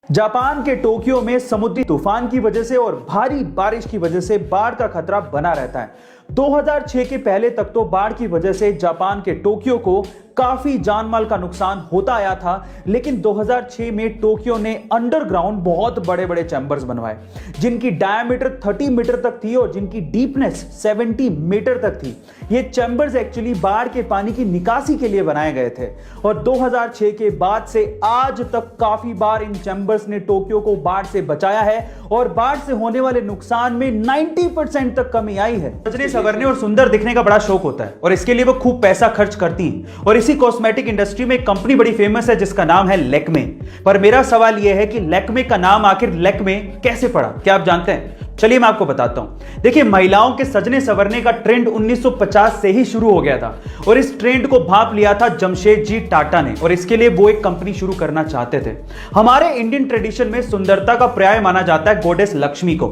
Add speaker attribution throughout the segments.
Speaker 1: Japan के Tokyo में समुद्री तूफान की वजह से और भारी बारिश की वजह से बाढ़ का खतरा बना रहता है। 2006 के पहले तक तो बाढ़ की वजह से जापान के टोक्यो को काफी जानमाल का नुकसान होता आया था, लेकिन 2006 में टोक्यो ने अंडरग्राउंड बहुत बड़े बड़े चैम्बर्स बनवाए जिनकी डायमीटर 30 मीटर तक थी और जिनकी डीपनेस 70 मीटर तक थी। ये चैम्बर्स एक्चुअली बाढ़ के पानी की निकासी के लिए बनाए गए थे और 2006 के बाद से आज तक काफी बार इन चैम्बर्स ने टोक्यो को बाढ़ से बचाया है और बाढ़ से होने वाले नुकसान में 90% तक कमी आई है। सजने संवरने और सुंदर दिखने का बड़ा शौक होता है और इसके लिए वो खूब पैसा खर्च करती हैं और इसी कॉस्मेटिक इंडस्ट्री में एक कंपनी बड़ी फेमस है जिसका नाम है लैक्मे। पर मेरा सवाल यह है कि लैक्मे का नाम आखिर लैक्मे कैसे पड़ा, क्या आप जानते हैं? चलिए मैं आपको बताता हूं। देखिए, महिलाओं के सजने संवरने का ट्रेंड 1950 से ही शुरू हो गया था और इस ट्रेंड को भांप लिया था जमशेदजी टाटा ने और इसके लिए वो एक कंपनी शुरू करना चाहते थे। हमारे इंडियन ट्रेडिशन में सुंदरता का पर्याय माना जाता है गॉडेस लक्ष्मी को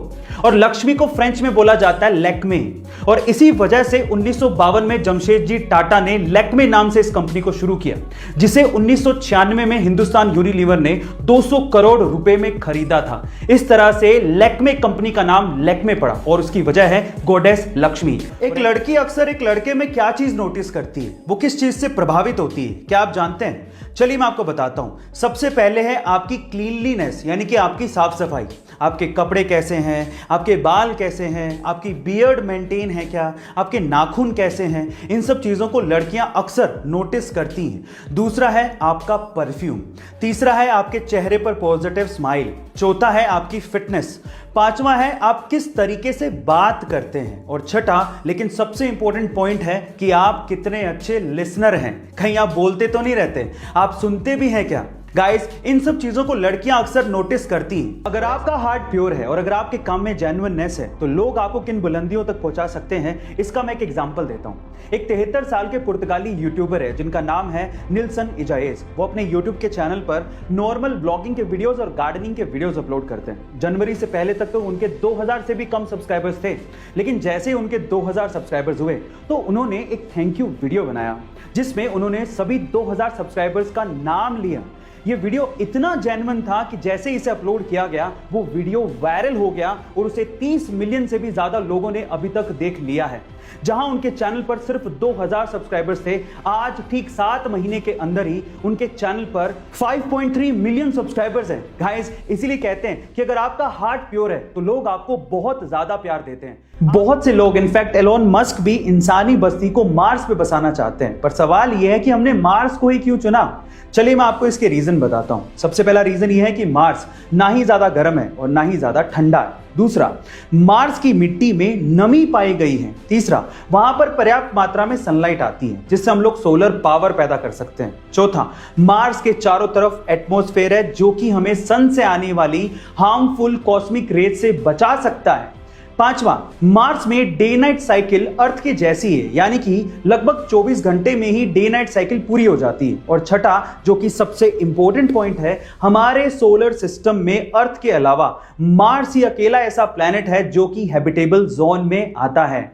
Speaker 1: और लक्ष्मी को फ्रेंच में बोला जाता है लैक्मे और इसी वजह से 1952 में जमशेदजी टाटा ने लैक्मे नाम से इस कंपनी को शुरू किया, जिसे 1996 में हिंदुस्तान यूनिलीवर ने 200 करोड़ रुपए में खरीदा था। इस तरह से लैक्मे कंपनी का नाम लैक्मे पड़ा और उसकी वजह है गॉडेस लक्ष्मी। एक लड़की अक्सर एक लड़के में क्या चीज नोटिस करती है, वो किस चीज से प्रभावित होती है, क्या आप जानते हैं? चलिए मैं आपको बताता हूं। सबसे पहले है आपकी क्लीनलीनेस, यानी कि आपकी साफ सफाई। आपके कपड़े कैसे हैं, आपके बाल कैसे हैं, आपकी बियर्ड मेंटेन है क्या, आपके नाखून कैसे हैं, इन सब चीजों को लड़कियां अक्सर नोटिस करती हैं। दूसरा है आपका परफ्यूम। तीसरा है आपके चेहरे पर पॉजिटिव स्माइल। चौथा है आपकी फिटनेस। पांचवा है आप किस तरीके से बात करते हैं और छठा लेकिन सबसे इंपॉर्टेंट पॉइंट है कि आप कितने अच्छे लिसनर हैं। कहीं आप बोलते तो नहीं रहते, आप सुनते भी हैं क्या? गाइस, इन सब चीजों को लड़कियां अक्सर नोटिस करती हैं। अगर आपका हार्ट प्योर है और अगर आपके काम में जेन्युइननेस है तो लोग आपको किन बुलंदियों तक पहुंचा सकते हैं, इसका मैं एक एग्जांपल देता हूं। एक 73 साल के पुर्तगाली यूट्यूबर है जिनका नाम है निल्सन इजाएज। वो अपने यूट्यूब के चैनल पर नॉर्मल ब्लॉगिंग के वीडियोस और गार्डनिंग के वीडियोस अपलोड करते हैं। जनवरी से पहले तक तो उनके 2000 से भी कम सब्सक्राइबर्स थे, लेकिन जैसे ही उनके 2000 सब्सक्राइबर्स हुए तो उन्होंने एक थैंक यू वीडियो बनाया जिसमें उन्होंने सभी 2000 सब्सक्राइबर्स का नाम लिया। ये वीडियो इतना जेन्युइन था कि जैसे इसे अपलोड किया गया वो वीडियो वायरल हो गया और उसे 30 मिलियन से भी ज्यादा लोगों ने अभी तक देख लिया है। जहां उनके चैनल पर सिर्फ 2000 सब्सक्राइबर्स थे, आज ठीक 7 महीने के अंदर ही उनके चैनल पर 5.3 मिलियन सब्सक्राइबर्स हैं। गाइस, इसीलिए कहते हैं कि अगर आपका हार्ट प्योर है तो लोग आपको बहुत ज्यादा प्यार देते हैं। बहुत से लोग, इनफैक्ट एलोन मस्क भी इंसानी बस्ती को मार्स पे बसाना चाहते हैं, पर सवाल यह है कि हमने मार्स को ही क्यों चुना? चलिए मैं आपको इसके रीजन बताता हूं। सबसे पहला रीजन यह है कि मार्स ना ही ज्यादा गर्म है और ना ही ज्यादा ठंडा है। दूसरा, मार्स की मिट्टी में नमी पाई गई है। तीसरा, वहां पर पर्याप्त मात्रा में सनलाइट आती है जिससे हम लोग सोलर पावर पैदा कर सकते हैं। चौथा, मार्स के चारों तरफ एटमॉस्फेयर है जो कि हमें सन से आने वाली हार्मफुल कॉस्मिक रेज से बचा सकता है। पांचवा, मार्स में डे नाइट साइकिल अर्थ के जैसी है, यानी कि लगभग 24 घंटे में ही डे नाइट साइकिल पूरी हो जाती है। और छठा, जो कि सबसे इंपॉर्टेंट पॉइंट है, हमारे सोलर सिस्टम में अर्थ के अलावा मार्स ही अकेला ऐसा प्लैनेट है जो कि हैबिटेबल जोन में आता है।